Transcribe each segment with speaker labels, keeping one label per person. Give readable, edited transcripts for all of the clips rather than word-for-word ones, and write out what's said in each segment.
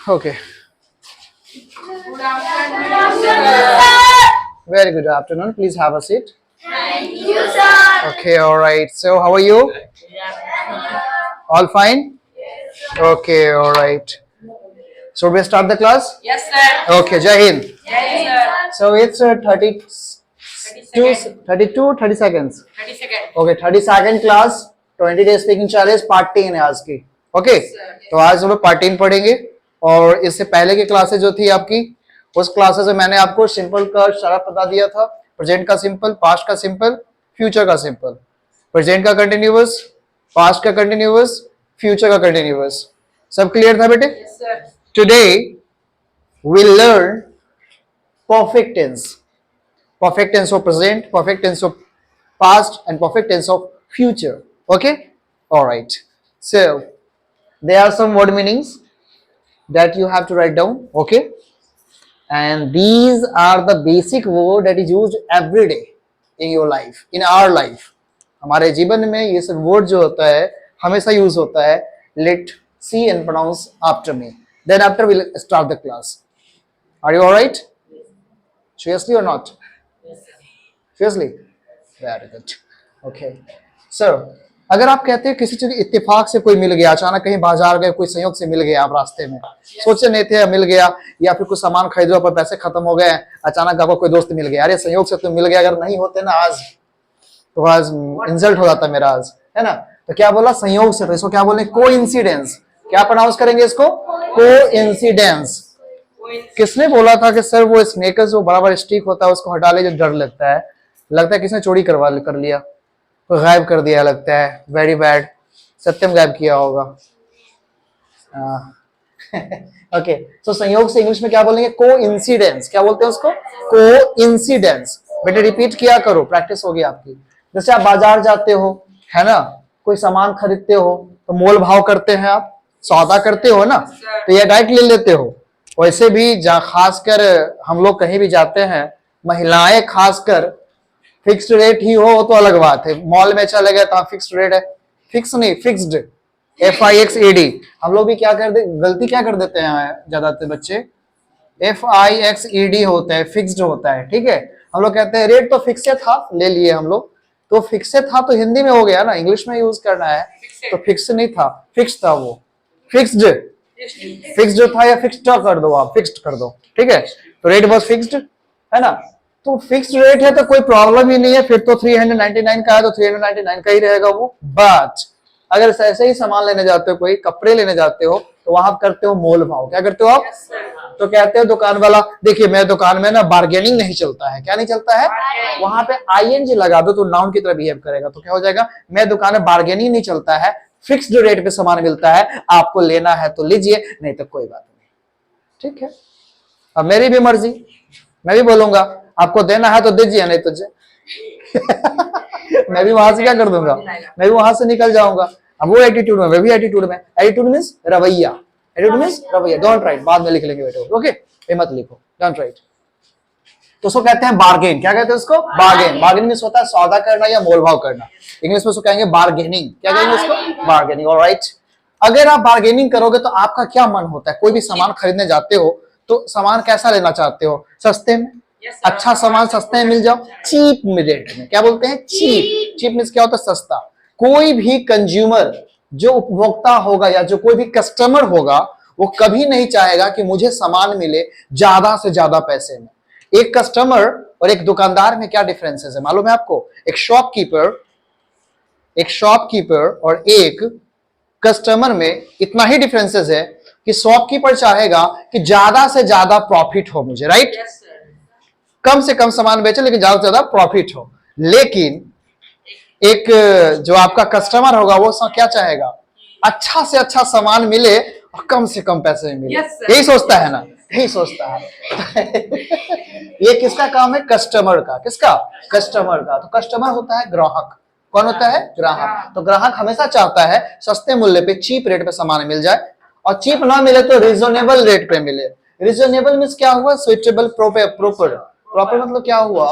Speaker 1: Okay.
Speaker 2: Good afternoon, sir.
Speaker 1: Very good afternoon. Please have a seat.
Speaker 2: Thank you, sir.
Speaker 1: Okay, all right. So, how are you? All fine? Okay, all right. So, we start the class?
Speaker 2: Yes, sir.
Speaker 1: Okay, Jai Hind.
Speaker 2: Yes, sir.
Speaker 1: So, it's 32, 32, 30 seconds.
Speaker 2: 30 seconds.
Speaker 1: Okay, 32nd class 20 day speaking challenge part 3 है आज की. Okay, तो आज हम लोग part 3 पढ़ेंगे. और इससे पहले की क्लासेस जो थी आपकी, उस क्लासेस में मैंने आपको सिंपल का शरफ बता दिया था. प्रेजेंट का सिंपल, पास्ट का सिंपल, फ्यूचर का सिंपल. प्रेजेंट का कंटिन्यूअस, पास्ट का कंटिन्यूअस, फ्यूचर का कंटिन्यूअस. सब क्लियर था बेटे?
Speaker 2: Yes, sir.
Speaker 1: Today we learn perfect tense. Perfect tense of present, perfect tense of past, and perfect tense of future. Okay? Alright. So, there are some word meanings that you have to write down. Okay? And these are the basic word that is used every day in your life, in our life. हमारे जीवन में ये सब word जो होता है, हमेशा use होता है. Let see and pronounce after me. Then after we'll start the class. Are you alright? Seriously or not? Seriously? Very good. Okay. So, अगर आप कहते हैं किसी चीज इत्तेफाक से कोई मिल गया, अचानक कहीं बाजार गए, कोई संयोग से मिल गया, आप रास्ते में सोचे नहीं थे, मिल गया, या फिर कुछ सामान खरीदो पर पैसे खत्म हो गए, अचानक आपको कोई दोस्त मिल गया, अरे संयोग से तुम मिल गया, अगर नहीं होते ना आज तो आज इंसल्ट हो जाता मेरा आज, है ना. तो क्या बोला? संयोग से. तो इसको क्या बोले? कोइंसिडेंस. क्या प्रोनाउंस करेंगे इसको? कोइंसिडेंस. किसने बोला था कि सर वो स्नेकर्स जो बड़ा बड़ा स्टिक होता है उसको हटा ले, जो डर लगता है किसने चोरी कर लिया, तो गायब कर दिया लगता है. Very bad. सत्यम गायब किया होगा. ओके. तो संयोग से इंग्लिश में क्या बोलेंगे? कोइंसिडेंस. क्या बोलते हैं उसको? कोइंसिडेंस. बेटे रिपीट किया करो, प्रैक्टिस होगी आपकी. जैसे आप बाजार जाते हो, है ना, कोई सामान खरीदते हो तो मोल भाव करते हैं, आप सौदा करते हो ना, तो ये डायरेक्ट ले लेते हो. वैसे भी खासकर हम लोग कहीं भी जाते हैं, महिलाएं खासकर, फिक्स्ड रेट ही हो तो अलग बात है. मॉल में चले गए तो फिक्स्ड रेट है, फिक्स नहीं, फिक्स्ड. FIXED. हम लोग भी क्या कर दे, गलती क्या कर देते हैं ज्यादातर बच्चे, FIXED होता है, फिक्स्ड होता है. ठीक है, हम लोग कहते हैं रेट तो फिक्स था, ले लिए हम लोग. तो फिक्स था तो हिंदी में हो गया ना, इंग्लिश में यूज करना है. तो फिक्स नहीं था, फिक्स था वो. फिक्स्ड, फिक्स्ड जो था, या फिक्स्ड कर दो, आप फिक्स्ड कर दो. ठीक है, तो रेट वॉज फिक्स्ड, है ना. तो फिक्स्ड रेट है तो कोई प्रॉब्लम ही नहीं है. फिर तो 399 का है तो 399 का ही रहेगा वो. बट अगर ऐसे ही सामान लेने जाते हो, कोई कपड़े लेने जाते हो, तो वहां करते हो मोल भाव. क्या करते हो आप? तो कहते हो दुकान वाला, देखिए मेरे दुकान में ना बार्गेनिंग नहीं चलता है. क्या नहीं चलता है? वहां पे ING लगा दो तो नाउन की तरह बिहेव करेगा. तो क्या हो जाएगा? मेरे दुकान में बार्गेनिंग नहीं चलता है, फिक्स्ड रेट पे सामान मिलता है, आपको लेना है तो लीजिए, नहीं तो कोई बात नहीं. ठीक है, अब मेरी भी मर्जी, मैं भी बोलूंगा आपको देना है तो दीजिए, नहीं तो मैं भी वहां से क्या कर दूंगा, मैं भी वहां से निकल जाऊंगा. अब वो एटीट्यूड में, मैं भी एटीट्यूड में. एटीट्यूड मींस रवैया, एटीट्यूड मींस रवैया. डोंट राइट, बाद में लिख लेंगे बेटे. ओके, ये मत लिखो, डोंट राइट. तो उसको कहते हैं बार्गेन. क्या कहते हैं उसको? बार्गेन. बार्गेन मींस होता है सौदा करना या मोल भाव करना. इंग्लिश में उसको कहेंगे बार्गेनिंग. क्या कहेंगे उसको? बार्गेनिंग. ऑलराइट. अगर आप बार्गेनिंग करोगे तो आपका क्या मन होता है? कोई भी सामान खरीदने जाते हो तो सामान कैसा लेना चाहते हो? सस्ते में, अच्छा सामान सस्ते में मिल जाओ, चीप रेट में. क्या बोलते हैं? चीप. चीप मींस क्या होता है? सस्ता. कोई भी कंज्यूमर, जो उपभोक्ता होगा या जो कोई भी कस्टमर होगा, वो कभी नहीं चाहेगा कि मुझे सामान मिले ज्यादा से ज्यादा पैसे में. एक कस्टमर और एक दुकानदार में क्या डिफरेंसेस है मालूम है आपको? एक शॉपकीपर और एक कस्टमर में इतना ही डिफरेंसेस है कि शॉपकीपर चाहेगा कि ज्यादा से ज्यादा प्रॉफिट हो मुझे, राइट? कम से कम सामान बेचे लेकिन ज्यादा से ज्यादा प्रॉफिट हो. लेकिन एक जो आपका कस्टमर होगा वो क्या चाहेगा? अच्छा से अच्छा सामान मिले और कम से कम पैसे में मिले. यही सोचता है ना, यही सोचता है. ये किसका काम है? कस्टमर का. किसका? कस्टमर का. तो कस्टमर होता है ग्राहक. कौन होता है? ग्राहक. तो ग्राहक हमेशा चाहता है सस्ते मूल्य पे, चीप रेट पे सामान मिल जाए, और चीप ना मिले तो रीजनेबल रेट पे मिले. रीजनेबल मींस क्या हुआ? Suitable, proper. प्रॉपर मतलब क्या हुआ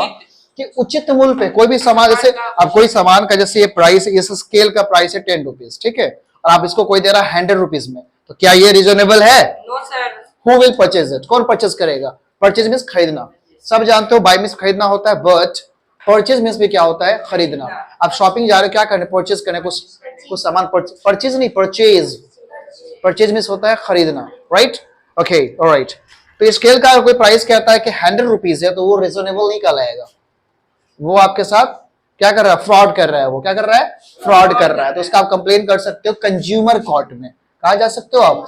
Speaker 1: कि उचित मूल्य पे कोई भी सामान. जैसे अब कोई सामान का जैसे ये प्राइस, इस स्केल का प्राइस है 10 रुपीज, ठीक है, और आप इसको कोई दे रहा है 100 रुपीज में, तो क्या ये रीजनेबल है?
Speaker 2: No sir.
Speaker 1: Who will purchase it, कौन परचेज करेगा? परचेज मीन्स खरीदना, सब जानते हो बाय मीन्स खरीदना होता है, बट परचेज मीन्स भी क्या होता है? खरीदना। आप शॉपिंग जा रहे हो, क्या करने? परचेज करने, कुछ सामान परचेज नहीं, परचेज, परचेज मीन्स होता है खरीदना, राइट? Okay, alright. तो स्केल का कोई प्राइस कहता है कि 100 रुपीज है तो वो रिजनेबल नहीं कहलाएगा, वो आपके साथ क्या कर रहा है? फ्रॉड कर रहा है। वो क्या कर रहा है? फ्रॉड कर रहा है। तो उसका आप कंप्लेन कर सकते हो कंज्यूमर कोर्ट में। कहा जा सकते हो आप?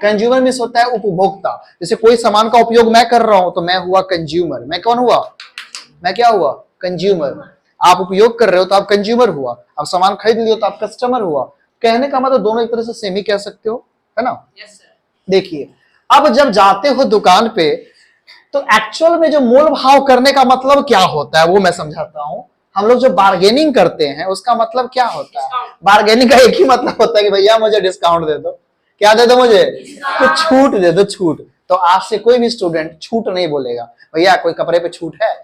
Speaker 1: कंज्यूमर मीन्स होता है उपभोक्ता। जैसे कोई सामान का उपयोग मैं कर रहा हूं तो मैं हुआ कंज्यूमर। मैं कौन हुआ? मैं क्या हुआ? कंज्यूमर। आप उपयोग कर रहे हो तो आप कंज्यूमर हुआ, आप सामान खरीद लियो तो आप कस्टमर हुआ। कहने का मतलब दोनों एक तरह से सेम ही कह सकते हो, है ना? देखिए, अब जब जाते हो दुकान पे तो एक्चुअल में जो मोल भाव करने का मतलब क्या होता है वो मैं समझाता हूं। हम लोग जो बार्गेनिंग करते हैं उसका मतलब क्या होता है? बार्गेनिंग का एक ही मतलब होता है कि भैया मुझे डिस्काउंट दे दो। क्या दे दो? मुझे कुछ छूट दे दो, छूट। तो आज से कोई भी स्टूडेंट छूट नहीं बोलेगा, भैया कोई कपड़े पे छूट है?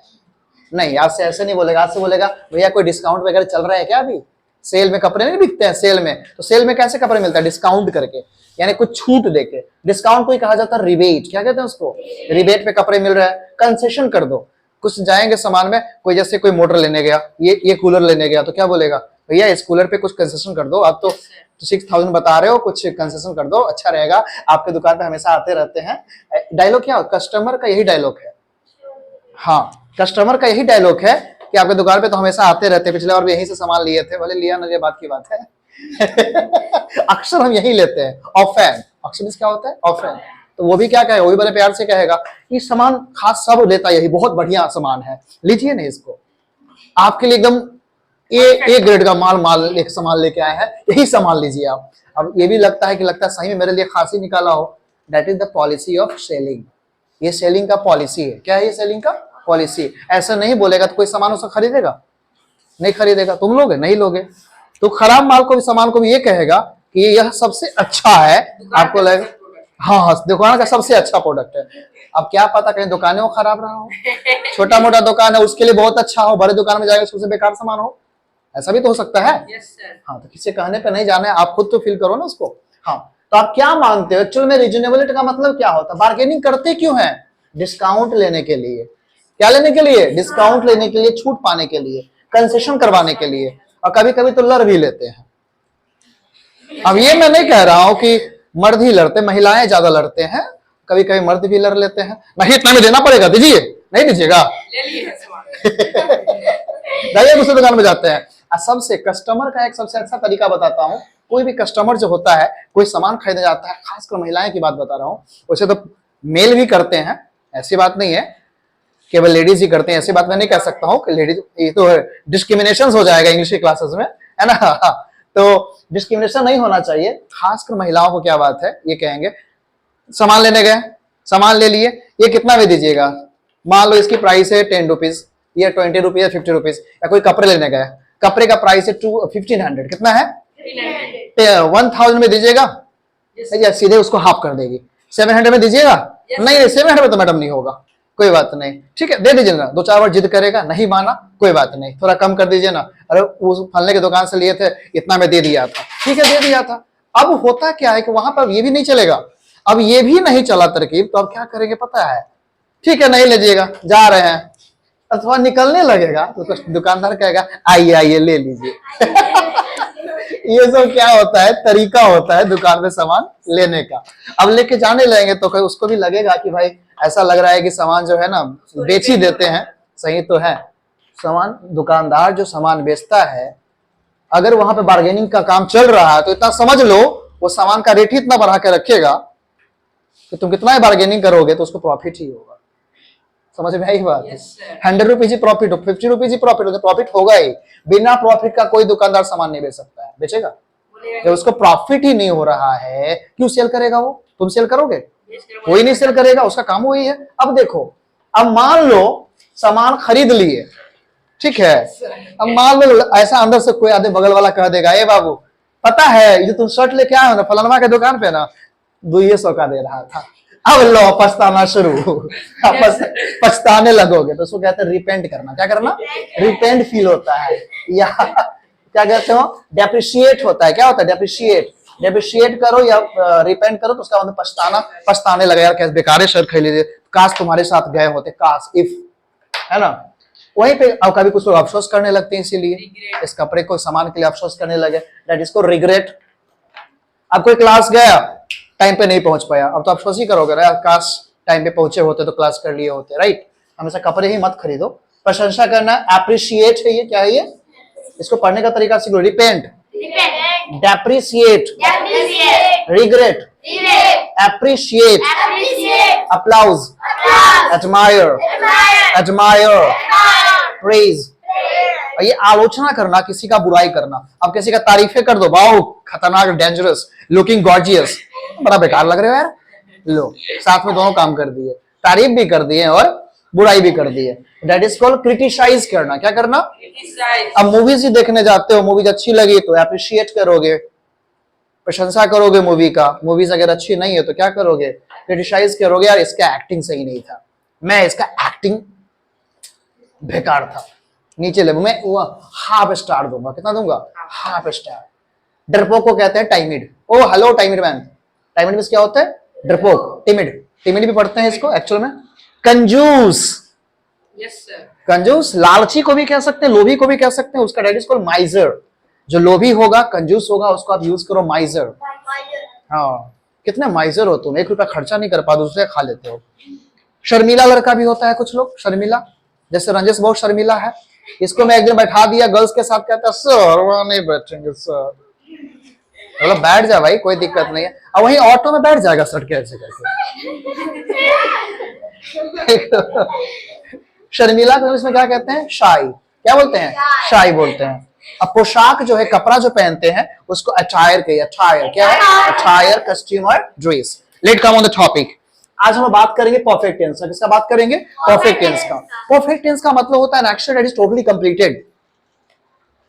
Speaker 1: नहीं, आज से ऐसे नहीं बोलेगा। आज से बोलेगा भैया कोई डिस्काउंट वगैरह चल रहा है क्या? अभी सेल में कपड़े नहीं बिकते हैं, सेल में। तो सेल में कैसे कपड़े मिलता है? डिस्काउंट करके, यानी कुछ छूट देके। डिस्काउंट को ही कहा जाता है रिबेट। क्या कहते हैं उसको? रिबेट पे कपड़े मिल रहा है, कंसेशन कर दो। कुछ जाएंगे सामान में, कोई जैसे कोई मोटर लेने गया, ये कूलर लेने गया तो क्या बोलेगा? भैया इस कूलर पे कुछ कंसेशन कर दो, आप तो 6000 बता रहे हो, कुछ कंसेशन कर दो, अच्छा रहेगा, आपके दुकान पे हमेशा आते रहते हैं। डायलॉग क्या? कस्टमर का यही डायलॉग है। हाँ, कस्टमर का यही डायलॉग है कि आपके दुकान पे तो हमेशा आते रहते, पिछले बार भी यहीं से सामान लिए थे, भले लिया ना, ये बात की बात है। अक्सर हम यही लेते हैं। ऑफेन, अक्सर क्या होता है? ऑफेन। तो वो भी क्या कहेगा? वो भी बड़े प्यार से कहेगा ये सामान खास सब लेता है, यही बहुत बढ़िया सामान है, लीजिए ना इसको, आपके लिए एकदम ए ग्रेड का माल एक सामान लेके आया है, यही सामान लीजिए आप। अब ये भी लगता है सही में मेरे लिए खास ही निकाला हो। That is the policy of selling. ये सेलिंग का पॉलिसी है। क्या है ये सेलिंग का पॉलिसी? ऐसा नहीं बोलेगा तो कोई सामान उसका खरीदेगा? नहीं खरीदेगा। तुम लोगे? नहीं लोगे। तो खराब माल को भी, सामान को भी ये कहेगा कि यह सबसे अच्छा है, आपको लगेगा हाँ दुकान का सबसे अच्छा प्रोडक्ट है। अब क्या पता कहीं दुकानें वो खराब रहा हो, छोटा मोटा दुकान है उसके लिए बहुत अच्छा हो, बड़े दुकान में जाएगा सबसे बेकार सामान हो, ऐसा भी तो हो सकता है। हाँ, तो किसी कहने पे नहीं जाना है, आप खुद तो फील करो ना उसको। हाँ, तो आप क्या मानते हो एक्चुअल में रीजनेबिलिटी का मतलब क्या होता है? बार्गेनिंग करते क्यों है? डिस्काउंट लेने के लिए। क्या लेने के लिए? डिस्काउंट लेने के लिए, छूट पाने के लिए, कंसेशन करवाने के लिए, और कभी कभी तो लड़ भी लेते हैं। अब ये मैं नहीं कह रहा हूं कि मर्द ही लड़ते, महिलाएं ज्यादा लड़ते हैं, कभी कभी मर्द भी लड़ लेते हैं। नहीं इतना में देना पड़ेगा, दीजिए, नहीं दीजिएगा, जाइए दूसरी दुकान में जाते हैं। सबसे कस्टमर का एक सबसे अच्छा तरीका बताता हूं। कोई भी कस्टमर जो होता है, कोई सामान खरीदने जाता है, खासकर महिलाएं की बात बता रहा हूं, वैसे तो मेल भी करते हैं, ऐसी बात नहीं है, केवल लेडीज ही करते हैं, ऐसी बात मैं नहीं कह सकता हूं कि लेडीज, ये तो डिस्क्रिमिनेशन हो जाएगा इंग्लिश की क्लासेस में, है ना। तो डिस्क्रिमिनेशन नहीं होना चाहिए। खासकर महिलाओं को क्या बात है, ये कहेंगे सामान लेने गए, सामान ले लिए, ये कितना में दीजिएगा? मान लो इसकी प्राइस है 10 रुपीज या 20 रुपीज या 50 रुपीज। या कोई कपड़े लेने गए, कपड़े का प्राइस है 1500, कितना है? 1000 में दीजिएगा या सीधे उसको हाफ कर देगी? 700 में दीजिएगा? नहीं, 700 में तो मैडम नहीं होगा, कोई बात नहीं, ठीक है दे दीजिए ना। 2-4 बार जिद करेगा, नहीं माना, कोई बात नहीं, थोड़ा कम कर दीजिए ना। अरे उस फलने की दुकान से लिए थे, इतना में दे दिया था, ठीक है दे दिया था। अब होता क्या है कि वहां पर ये भी नहीं चलेगा। अब ये भी नहीं चला तरकीब, तो अब क्या करेंगे पता है? ठीक है नहीं लीजिएगा, जा रहे हैं, अथवा निकलने लगेगा तो दुकानदार कहेगा आइए आइए ले लीजिए। ये सब क्या होता है? तरीका होता है दुकान में सामान लेने का। अब लेके जाने लगेंगे तो उसको भी लगेगा कि भाई ऐसा लग रहा है कि सामान जो है ना बेच ही देते हैं, सही तो है। सामान, दुकानदार जो सामान बेचता है, अगर वहां पे बार्गेनिंग का काम चल रहा है तो इतना समझ लो वो सामान का रेट ही इतना बढ़ा के रखेगा कि तुम कितना ही बार्गेनिंग करोगे तो उसको प्रॉफिट ही होगा। समझ में आई बात? 100 रुपीज ही प्रॉफिट हो, 50 रुपीज ही प्रॉफिट हो, प्रॉफिट होगा ही। बिना प्रॉफिट का कोई दुकानदार सामान नहीं बेच सकता है, बेचेगा? जब उसको प्रॉफिट ही नहीं हो रहा है, क्यों सेल करेगा वो? तुम सेल करोगे? कोई नहीं सेल करेगा, उसका काम वही है। अब देखो, अब मान लो सामान खरीद लिए, ठीक है, अब मान लो ऐसा अंदर से कोई आधे बगल वाला कह देगा, ए बाबू पता है ये तुम शर्ट लेके आए हो ना फलानमा के दुकान पे ना 200 का दे रहा था, अब लो पछताना शुरू, पछताने लगोगे। तो उसको कहते हैं रिपेंट करना। क्या करना? रिपेंट फील होता है, या क्या कहते हो? डेप्रिशिएट होता है। क्या होता है? डेप्रिशिएट। डेप्रिशिएट करो या रिपेंट करो तो उसका मतलब पछताने लगे, यार कैसे बेकार शर्ट खरीद लिए, काश तुम्हारे साथ गए होते, काश इफ, है ना। वहीं पे अब कभी कुछ लोग अफसोस करने लगते हैं, इसीलिए इस कपड़े को सामान के लिए अफसोस करने लगे, दैट इज को रिग्रेट। अब कोई क्लास गया, टाइम पे नहीं पहुंच पाया, अब तो अफसोस ही करोगे यार काश टाइम पे पहुंचे होते तो क्लास कर लिए होते, राइट। हमेशा कपड़े ही मत खरीदो। प्रशंसा करना एप्रिशिएट है, ये क्या है, ये इसको पढ़ने का तरीका सीखो, repent, depreciate, regret, appreciate, applause, admire, admire, praise. ये आलोचना करना, किसी का बुराई करना। अब किसी का तारीफे कर दो, वाओ खतरनाक, डेंजरस, लुकिंग गॉर्जियस, बड़ा बेकार लग रहे हो यार, लो साथ में दोनों काम कर दिए, तारीफ भी कर दिए और बुराई भी कर दी है। दैट इज कॉल्ड क्रिटिसाइज करना। क्या करना? अब मूवीज ही देखने जाते हो, मूवीज अच्छी लगी तो एप्रिशिएट करोगे, प्रशंसा करोगे मूवी का। मूवीज अगर अच्छी नहीं है तो क्या करोगे? क्रिटिसाइज करोगे, यार इसका एक्टिंग सही नहीं था, मैं इसका एक्टिंग बेकार था, नीचे लेवल में वो हाफ स्टार दूंगा। कितना दूंगा? Half star. डरपोक को कहते हैं टाइमिड। ओ हेलो टाइमिड मैन। टाइमिड मींस क्या होता है? डरपोक, टिमिड। टिमिड भी पढ़ते हैं इसको एक्चुअल में। कंजूस,
Speaker 2: यस सर।
Speaker 1: कंजूस लालची को भी कह सकते हैं, लोभी को भी कह सकते हैं, उसका डेट इज कॉल्ड माइजर। जो लोभी होगा, कंजूस होगा, उसको आप यूज करो माइजर। हाँ, कितने माइजर हो तुम, 1 रुपया खर्चा नहीं कर पा, दूसरे खा लेते हो। शर्मीला लड़का भी होता है, कुछ लोग शर्मीला, जैसे रंजिश बहुत शर्मीला है। इसको मैं एक दिन बैठा दिया गर्ल्स के साथ, कहता सर वहां नहीं बैठेंगे सर। मतलब बैठ जा भाई, कोई दिक्कत नहीं है। अब वहीं ऑटो में बैठ जाएगा सर के ऐसे करके। शर्मिला को इंग्लिश में क्या कहते हैं? शाई। क्या बोलते हैं? शाई बोलते हैं। अब पोशाक जो है, कपड़ा जो पहनते हैं, उसको अटायर कहिए। अटायर क्या है? अटायर, कस्ट्यूम और dress. Let come on the topic. आज हम बात करेंगे परफेक्ट टेंस का। किसका बात करेंगे? परफेक्ट टेंस का। परफेक्ट टेंस का मतलब होता है an action that is totally completed,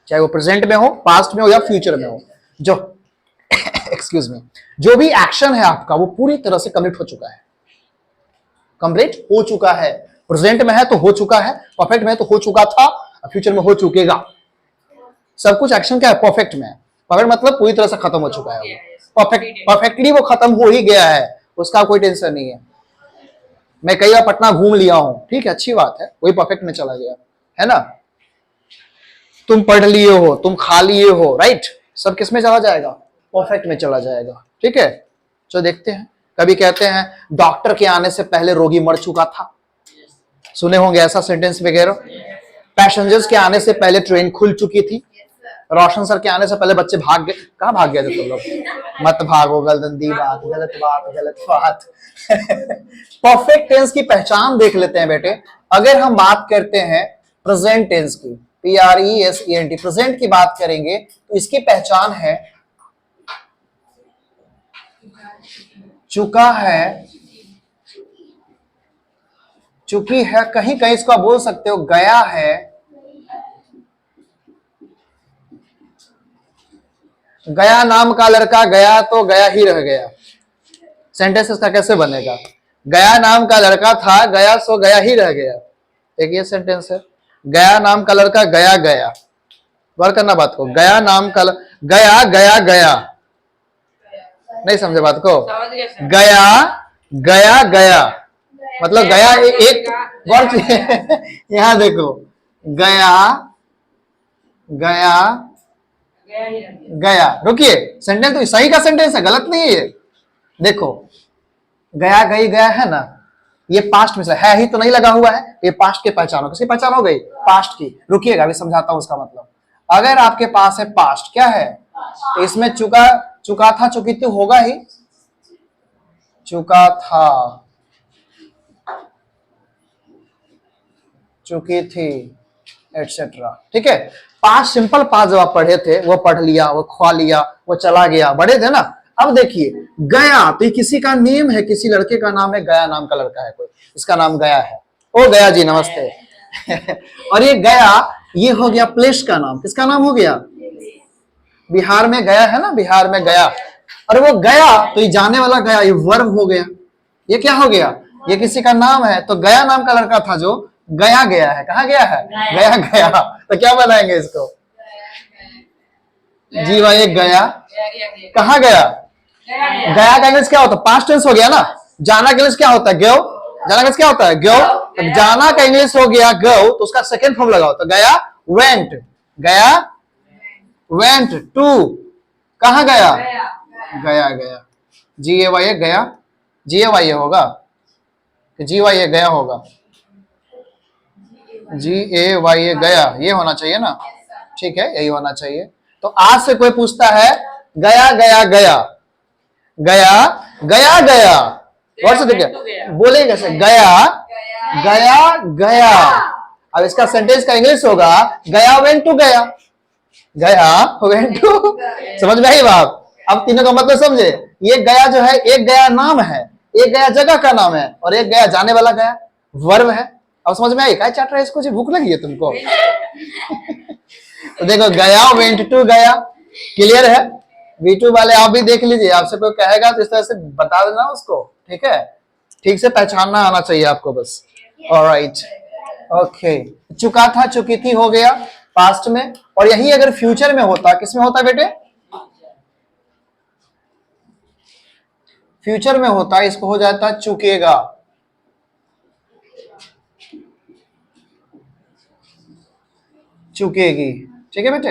Speaker 1: चाहे वो प्रेजेंट में हो, पास्ट में हो या फ्यूचर में हो। जो एक्सक्यूज मी, जो भी एक्शन है आपका वो पूरी तरह से कंप्लीट हो चुका है, कंप्लीट हो चुका है। प्रेजेंट में है तो हो चुका है, परफेक्ट में है तो हो चुका था, फ्यूचर में हो चुकेगा। सब कुछ एक्शन क्या है? परफेक्ट में है। परफेक्ट मतलब पूरी तरह से खत्म हो चुका है। परफेक्टली वो खत्म हो ही गया है, उसका कोई टेंशन नहीं है। मैं कई बार पटना घूम लिया हूं, ठीक है, अच्छी बात है, वही परफेक्ट में चला गया, है ना। तुम पढ़ लिए हो, तुम खा लिए हो, राइट, सब किस में चला जाएगा? परफेक्ट में चला जाएगा। ठीक है, तो देखते हैं। कभी कहते हैं डॉक्टर के आने से पहले रोगी मर चुका था, सुने होंगे ऐसा सेंटेंस वगैरह। पैसेंजर्स के आने से पहले ट्रेन खुल चुकी थी। रोशन सर के आने से पहले बच्चे भाग गए। कहाँ भाग गए थे तुम लोग? मत भागो, गलती बात, गलत बात, गलत बात। परफेक्ट टेंस की पहचान देख लेते हैं बेटे। अगर हम बात करते हैं प्रेजेंट टेंस की, PRESENT, प्रेजेंट की बात करेंगे तो इसकी पहचान है चुका है, चुकी है, कहीं कहीं इसको आप बोल सकते हो गया है, गया नाम का लड़का गया तो गया ही रह गया। सेंटेंस इसका कैसे बनेगा? गया नाम का लड़का था, गया सो गया ही रह गया। एक ये सेंटेंस है, गया नाम का लड़का गया गया। गौर करना बात को, गया नाम का गया गया गया, नहीं समझे बात को? गया गया गया मतलब गया एक गौर यहां देखो, गया गया गया। रुकिए, सेंटेंस तो सही का सेंटेंस है, गलत नहीं है ये। देखो गया गई गया है ना, ये पास्ट में से है ही तो नहीं लगा हुआ है, ये पास्ट की पहचान हो। किसकी पहचान हो गई? पास्ट की। रुकिएगा, अभी समझाता हूं उसका मतलब। अगर आपके पास है पास्ट, क्या है तो इसमें चुका, चुका था, चुकी थी होगा ही, चुका था, चुकी थी, एटसेट्रा। ठीक है, पास्ट सिंपल पास्ट जब आप पढ़े थे, वो पढ़ लिया, वो खा लिया, वो चला गया, बड़े थे ना। अब देखिए गया तो ये किसी का नेम है, किसी लड़के का नाम है, गया नाम का लड़का है कोई, इसका नाम गया है। ओ गया जी नमस्ते। और ये गया, ये हो गया प्लेस का नाम। किसका नाम हो गया? बिहार में गया है ना, बिहार में गया। और वो गया तो ये जाने वाला गया, ये वर्ब हो गया। ये क्या हो गया? ये किसी का नाम है। तो गया नाम का लड़का था जो गया गया है। कहाँ गया है? गया गया। तो क्या बनाएंगे इसको? जी भाई, एक गया कहाँ गया? गया का इंग्लिश क्या होता है? पास्ट टेंस हो गया ना। जाना का इंग्लिश क्या होता है? गो। जाना का इंग्लिश क्या होता है? गो। तो जाना का इंग्लिश हो गया गो, तो उसका सेकेंड फॉर्म लगाओ, तो गया वेंट। गया वेंट टू, कहाँ गया? गया गया। जी ए वाई गया, जी ए वाई होगा, जी वाई ए गया होगा, जी ए वाई ए गया, ये होना चाहिए ना। ठीक है, यही होना चाहिए। तो आज से कोई पूछता है गया गया गया गया गया गया, गौर से देखिए बोलेंगे कैसे, गया गया गया। अब इसका सेंटेंस का इंग्लिश होगा गया वेंट टू गया, गया वेंट टू। समझ में आई बात? अब तीनों का मतलब समझे। ये गया जो है, एक गया नाम है, एक गया जगह का नाम है, और एक गया जाने वाला गया वर्ब है। अब समझ में आई? क्या चैट रहा है इसको? जी भूख लगी है तुमको? तो देखो गया वेंट टू गया, क्लियर है? V2 वाले आप भी देख लीजिए, आपसे कोई कहेगा तो इस तरह से बता देना उसको, ठीक है? ठीक से पहचानना आना चाहिए आपको बस। Alright, okay. चुका था चुकी थी हो गया पास्ट में, और यही अगर फ्यूचर में होता, किसमें होता बेटे? फ्यूचर में होता, इसको हो जाता चुकेगा। चुकेगी, ठीक है बेटे?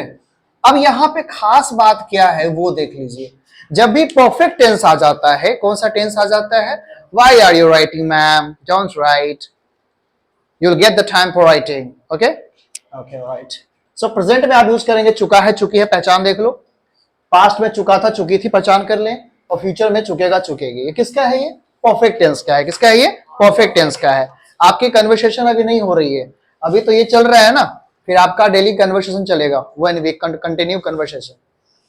Speaker 1: अब यहां पे खास बात क्या है वो देख लीजिए। जब भी परफेक्ट टेंस आ जाता है, कौन सा टेंस आ जाता है? Why are you writing, ma'am? Don't write. You'll get the time for writing. Okay? Okay, right. So present में आप यूज करेंगे चुका है चुकी है, पहचान देख लो। पास्ट में चुका था चुकी थी, पहचान कर लें। और फ्यूचर में चुकेगा चुकेगी। ये किसका है? ये परफेक्ट टेंस का है। किसका है ये? परफेक्ट टेंस का है। आपकी कन्वर्सेशन अभी नहीं हो रही है, अभी तो ये चल रहा है ना, फिर आपका डेली कन्वर्सेशन चलेगा, when we continue conversation.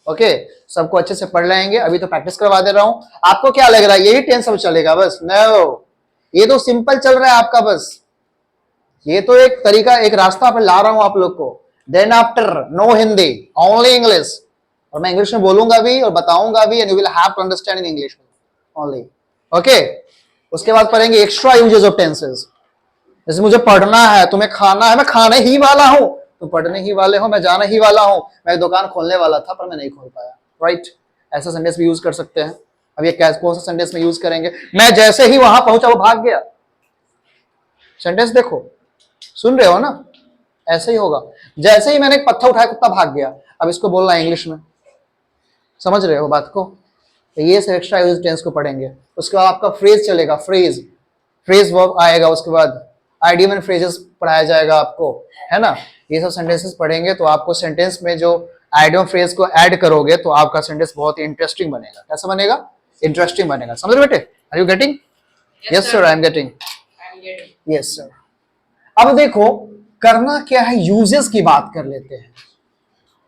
Speaker 1: Okay, सबको अच्छे से पढ़ लेंगे। अभी तो प्रैक्टिस करवा दे रहा हूं। आपको क्या लग रहा है यही टेंस अब चलेगा? बस नो, ये तो सिंपल चल रहा है आपका। बस ये तो एक तरीका, एक रास्ता पे ला रहा हूं आप लोग को। Then after no Hindi, only English. और मैं इंग्लिश में बोलूंगा भी और बताऊंगा भी, and you will have to understand in English only. Okay, उसके बाद पढ़ेंगे एक्स्ट्रा यूजेस ऑफ टेंसेस। जैसे मुझे पढ़ना है, तुम्हें खाना है, मैं खाने ही वाला हूं, तुम पढ़ने ही वाले हो, मैं जाने ही वाला हूं, मैं दुकान खोलने वाला था पर मैं नहीं खोल पाया। राइट, ऐसा सेंटेंस भी यूज कर सकते हैं। अब ये कौन सा सेंटेंस में यूज करेंगे? मैं जैसे ही वहां पहुंचा वो भाग गया। सेंटेंस देखो, सुन रहे हो ना? ऐसे ही होगा। जैसे ही मैंने एक पत्थर उठाया कुत्ता भाग गया। अब इसको बोलना है इंग्लिश में, समझ रहे हो बात को? तो ये एक्स्ट्रा यूज टेंस को पढ़ेंगे। उसके बाद आपका फ्रेज चलेगा, फ्रेज, फ्रेज वर्ब आएगा। उसके बाद आइडियम एंड फ्रेजेस पढ़ाया जाएगा आपको, है ना? ये सब सेंटेंसेस पढ़ेंगे तो आपको सेंटेंस में जो आइडियम फ्रेज को ऐड करोगे तो आपका सेंटेंस बहुत ही इंटरेस्टिंग बनेगा। कैसा बनेगा? इंटरेस्टिंग बनेगा। समझ रहे बेटे? Are you getting? Yes sir, I am getting. Yes sir. अब देखो करना क्या है, यूजेस की बात कर लेते हैं।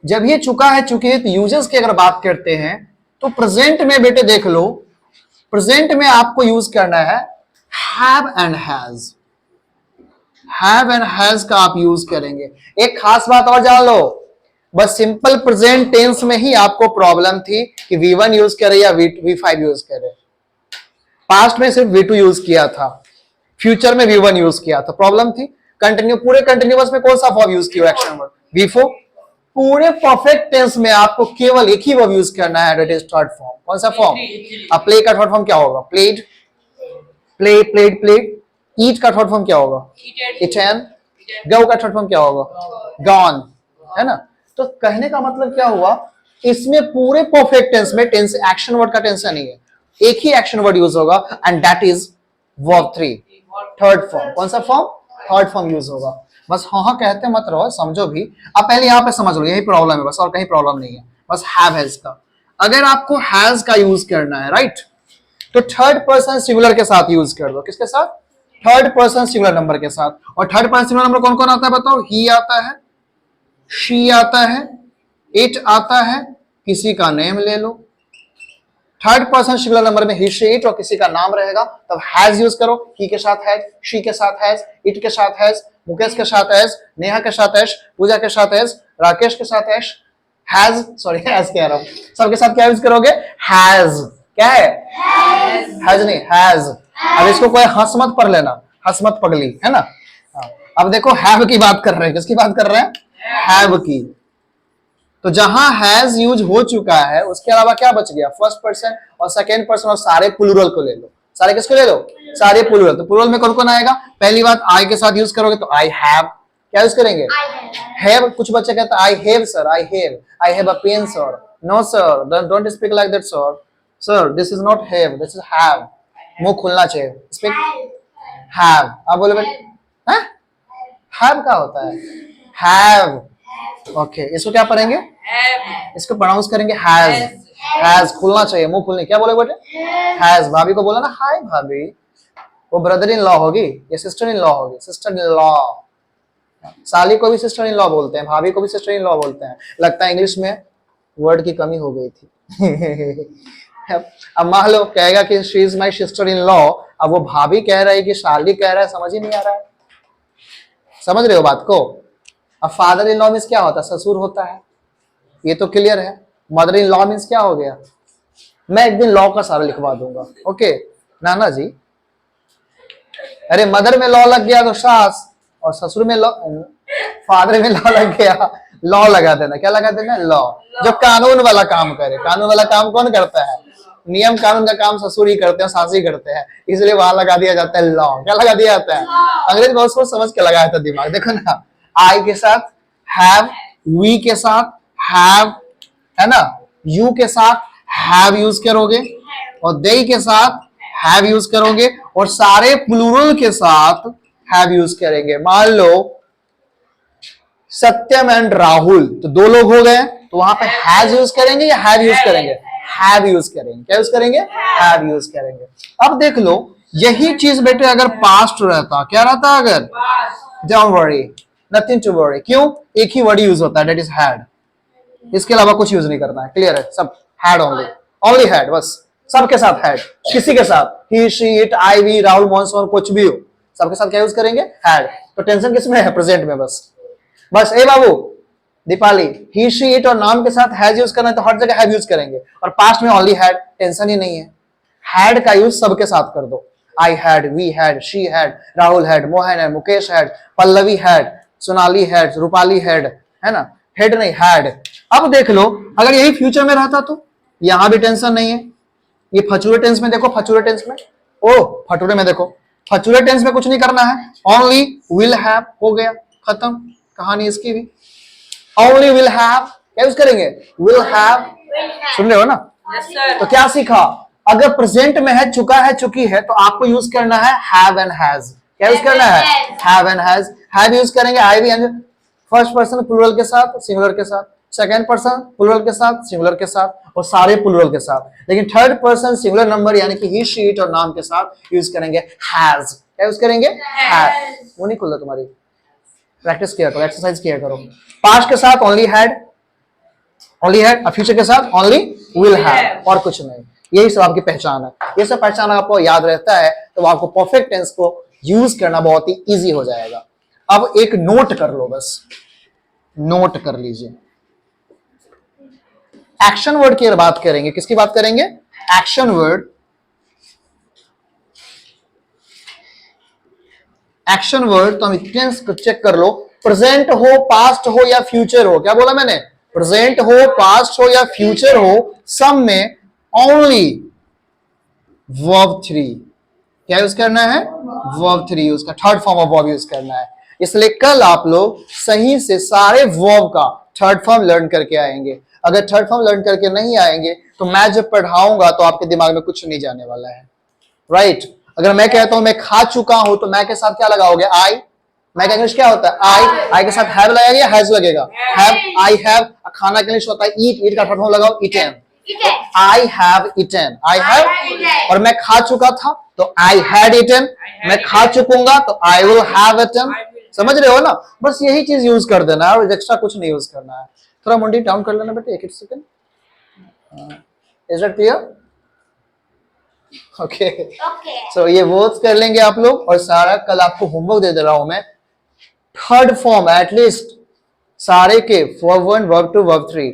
Speaker 1: जब ये चुका है चुकी है तो यूजेस की अगर बात करते हैं तो प्रेजेंट में बेटे देख लो, प्रेजेंट में आपको यूज करना है have and has. Have and has का आप यूज करेंगे। एक खास बात और जान लो, बस सिंपल प्रेजेंट टेंस में ही आपको प्रॉब्लम थी कि V1 यूज करे या V5 यूज करे। पास्ट में सिर्फ V2 यूज किया था, फ्यूचर में V1 यूज किया था, प्रॉब्लम थी। कंटिन्यू, पूरे कंटिन्यूअस में कौन सा फॉर्म यूज किया? Action verb V4। पूरे परफेक्ट टेंस में आपको केवल एक ही वर्ब यूज करना है, दैट इज थर्ड फॉर्म। कौन सा फॉर्म? अब प्ले का थर्ड फॉर्म क्या होगा? Played, play, played, played. Eat का थर्ड फॉर्म क्या होगा? इटन। गो का थर्ड फॉर्म क्या होगा? गॉन, है ना? तो कहने का मतलब क्या हुआ, इसमें पूरे परफेक्ट टेंस में टेंस एक्शन वर्ड का टेंशन नहीं है, एक ही एक्शन वर्ड यूज होगा, and that is verb 3, third form. कौन सा फॉर्म? थर्ड फॉर्म यूज होगा। बस हाँ हाँ कहते मत रहो, समझो भी। अब पहले यहां पे समझ लो, यही प्रॉब्लम है बस, और कहीं प्रॉब्लम नहीं है। बस हैव हैज का, अगर आपको हैज का यूज करना है, राइट, तो थर्ड पर्सन सिंगुलर के साथ यूज कर दो। किसके साथ? थर्ड पर्सन सिंगुलर नंबर के साथ। और थर्ड पर्सन सिंगुलर नंबर कौन कौन आता है बताओ? ही आता है, शी आता है, इट आता है, किसी का नेम ले लो। थर्ड पर्सन सिंगुलर नंबर में ही, शी, इट और किसी का नाम रहेगा, तब हैज यूज करो। ही के साथ हैज, शी के साथ हैज, इट के साथ हैज, मुकेश के साथ हैज, नेहा के साथ हैज, पूजा के साथ हैज, राकेश के साथ हैज, सॉरी हैज कह रहा हूं, सबके साथ क्या यूज करोगे? हैज। क्या है? हैज नहीं, हैज। अब इसको कोई हंस मत पढ़ लेना, हंस मत पगली, है ना? अब देखो हैव की बात कर रहे हैं, किसकी बात कर रहे हैं? हैव की। तो जहां हैज यूज हो चुका है उसके अलावा क्या बच गया, फर्स्ट पर्सन और सेकेंड पर्सन और सारे प्लूरल को ले लो। सारे किसको ले लो, सारे प्लूरल। तो प्लूरल में कौन कौन आएगा, पहली बात आई के साथ यूज करोगे तो आई हैव, क्या यूज करेंगे, हैव। कुछ बच्चे कहते हैं I have sir, I have a pen sir. No sir, don't speak like that sir, sir this is not have, this is have. मुंह खुलना चाहिए, स्पीक हैव। आप बोले बेटे हैव क्या होता है, हैव। ओके, इसको क्या पढ़ेंगे,
Speaker 2: Have.
Speaker 1: इसको प्रोनाउंस करेंगे हैज। हैज खुलना चाहिए, मुंह खुलने, क्या बोले बेटे, हैज। भाभी को बोला ना हाय भाभी, वो ब्रदर इन लॉ होगी, ये सिस्टर इन लॉ होगी, सिस्टर इन लॉ। साली को भी सिस्टर इन लॉ बोलते हैं, भाभी को भी सिस्टर इन लॉ बोलते हैं। लगता है इंग्लिश में वर्ड की कमी हो गई थी। अब मान लो कहेगा कि she is my sister in law, अब वो भाभी कह रहा है कि साली कह रहा है, समझ ही नहीं आ रहा है। समझ रहे हो बात को। अब फादर इन लॉ मीन्स क्या होता है, ससुर होता है, ये तो क्लियर है। मदर इन लॉ मीन्स क्या हो गया, मैं एक दिन लॉ का सारा लिखवा दूंगा। ओके नाना जी, अरे मदर में लॉ लग गया तो सास, और ससुर में लॉ, फादर में लॉ लग गया, लॉ लगा देना। क्या लगा देना, लॉ। जो कानून वाला काम करे, कानून वाला काम कौन करता है, नियम कानून का काम ससुर ही करते हैं, सास ही करते हैं, इसलिए वहां लगा दिया जाता है लॉ। क्या लगा दिया जाता है, अंग्रेज बहुत सोच समझ के लगाया था दिमाग। देखो ना, आई के साथ हैव, वी के साथ हैव, है ना, यू के साथ हैव यूज करोगे, और दे के साथ हैव यूज करोगे, और सारे प्लूरल के साथ हैव यूज करेंगे। मान लो सत्यम एंड राहुल, तो दो लोग हो गए, तो वहां पे हैज यूज करेंगे या हैव यूज करेंगे, हैव यूज करेंगे। क्या यूज करेंगे, हैव यूज करेंगे। अब देख लो, यही चीज बेटे अगर पास्ट रहता, क्या रहता अगर, don't worry, nothing to worry. क्यों, एक ही वर्ड यूज होता है, दैट इज हैड, इसके अलावा कुछ यूज नहीं करना है। क्लियर है, सब हैड ओनली, ओनली हैड, बस सबके साथ हैड। किसी के साथ he, she, it, I, we, Rahul, Mohan, कुछ भी हो, सबके साथ क्या यूज करेंगे, हैड। तो टेंशन किसमें है, प्रेजेंट में। बस ए बाबू दीपाली, ही, शी, इट और नाम के साथ हैज यूज करना है तो हर जगह हैव यूज करेंगे, और पास्ट में ओनली हैड, टेंशन ही नहीं है। हैड का यूज सबके साथ कर दो, I had, we had, she had, Rahul had, Mohan है, Mukesh had, Pallavi had, Sonali had, Rupali had, है ना, हेड नहीं हैड। अब देख लो, अगर यही फ्यूचर में रहता तो यहां भी टेंशन नहीं है। ये फचूरे टेंस में देखो, फचूरे टेंस में, ओ फटूरे में देखो, फचूरे टेंस में कुछ नहीं करना है, ओनली विल हैव, हो गया खत्म कहानी इसकी भी। ओनली विल हैव, क्या यूज करेंगे, विल हैव। सुन रहे हो ना,
Speaker 2: Yes, sir.
Speaker 1: तो क्या सीखा, अगर प्रेजेंट में है, चुका है, चुकी है, तो आपको यूज करना है हैव एंड हैज। क्या यूज करना है, have and has. Have use करेंगे आई भी, फर्स्ट पर्सन प्लूरल के साथ, सिंगुलर के साथ, सेकंड पर्सन प्लूरल के साथ, सिंगुलर के साथ, और सारे प्लूरल के साथ। लेकिन थर्ड पर्सन सिंगुलर नंबर यानी कि ही, शी, इट और नाम के साथ यूज करेंगे हैज। क्या यूज करेंगे, हैज। वो नहीं खुल रहा, तुम्हारी प्रैक्टिस किया करो, एक्सरसाइज किया करो। पास्ट के साथ ओनली हैड, ओनली हैड, और फ्यूचर के साथ ओनली विल हैव, और कुछ नहीं। यही सब आपकी पहचान है। ये सब पहचान आपको याद रहता है तो आपको परफेक्ट टेंस को यूज करना बहुत ही इजी हो जाएगा। अब एक नोट कर लो, बस नोट कर लीजिए। एक्शन वर्ड की बात करेंगे, किसकी बात करेंगे, एक्शन वर्ड। एक्शन वर्ड तो हम टेंस को चेक कर लो, प्रेजेंट हो, पास्ट हो या फ्यूचर हो। क्या बोला मैंने, प्रेजेंट हो, पास्ट हो या फ्यूचर हो, सब में ओनली वर्ब 3। क्या यूज करना है, वर्ब 3 यूज का, third form of verb use करना है। इसलिए कल आप लोग सही से सारे वर्ब का थर्ड फॉर्म लर्न करके आएंगे। अगर थर्ड फॉर्म लर्न करके नहीं आएंगे तो मैं जब पढ़ाऊंगा तो आपके दिमाग में कुछ नहीं जाने वाला है, राइट। अगर मैं कहता हूं मैं खा चुका हूं तो मैं के साथ क्या लगाओगे, आई। मैं का इंग्लिश क्या होता है, आई के साथ हैव लगेगा या हैज लगेगा, हैव, आई हैव। खाना के इंग्लिश होता है ईट, ईट का थर्ड फॉर्म लगाओ eaten, I have eaten, I have. और मैं खा चुका था तो आई हैड ईटेन, मैं खा चुकूंगा तो आई विल हैव ईटेन। समझ रहे हो ना, बस यही चीज यूज कर देना है और एक्स्ट्रा कुछ नहीं यूज करना है। थोड़ा मुंडी डाउन कर लेना बेटे, एक second. Is that clear, okay. So ये वर्ड्स कर लेंगे आप लोग, और सारा कल आपको होमवर्क दे रहा हूं मैं, थर्ड फॉर्म एटलीस्ट सारे के, वर्ब 1, वर्ब 2, वर्ब 3।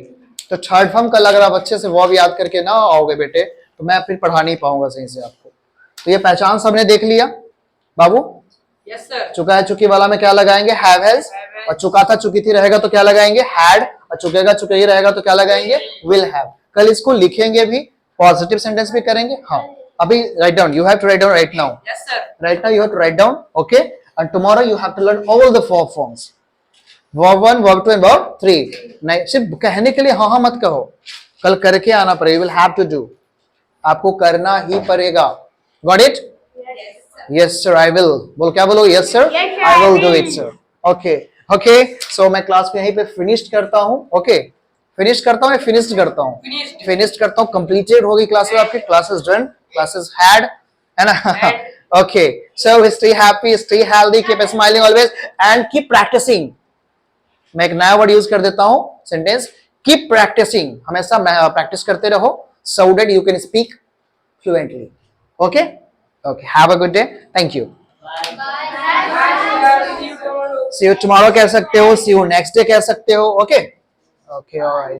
Speaker 1: तो थर्ड फॉर्म कल अगर आप अच्छे से वर्ब याद करके ना आओगे बेटे तो मैं फिर पढ़ा नहीं पाऊंगा सही से आपको। तो ये पहचान सबने देख लिया बाबू।
Speaker 2: Yes, sir.
Speaker 1: चुका है, चुकी वाला में क्या लगाएंगे, हैव हैज, और चुका था, चुकी थी रहेगा तो क्या लगाएंगे, हैड, और चुकेगा चुके ही रहेगा तो क्या लगाएंगे, विल हैव। कल इसको लिखेंगे भी, पॉजिटिव सेंटेंस भी करेंगे। हाँ, अभी write down, you have to write down right now,
Speaker 2: Yes, sir.
Speaker 1: right now you have to write down, okay, and tomorrow you have to learn all the four forms, verb 1 verb 2 and verb 3। नहीं सिर्फ कहने के लिए हाँ हाँ मत कहो, कल करके आना पड़ेगा, you will have to do, आपको करना ही पड़ेगा। got it? Yes sir, I will। बोल क्या बोलो, yes sir,
Speaker 2: Yes, sir,
Speaker 1: I will
Speaker 2: I
Speaker 1: do
Speaker 2: will।
Speaker 1: it sir। okay okay, so मैं क्लास को यहीं पे फिनिश करता हूँ। okay, फिनिश करता हूँ या फिनिश्ड करता हूँ,
Speaker 2: Finished।
Speaker 1: फिनिश्ड करता हूँ। कंप्लीटेड होगी क्लासेस आपकी, क्लासेस डन, क्लासेस हैड, है ना। okay, so stay happy, stay healthy, keep smiling always and keep practicing। मैं एक नया वर्ड यूज कर देता हूं, सेंटेंस, कीप प्रैक्टिसिंग, हमेशा प्रैक्टिस करते रहो, so that you can speak fluently। okay okay, have a good day, thank you, see you tomorrow कह सकते हो, see you next day कह सकते हो। okay okay, all right।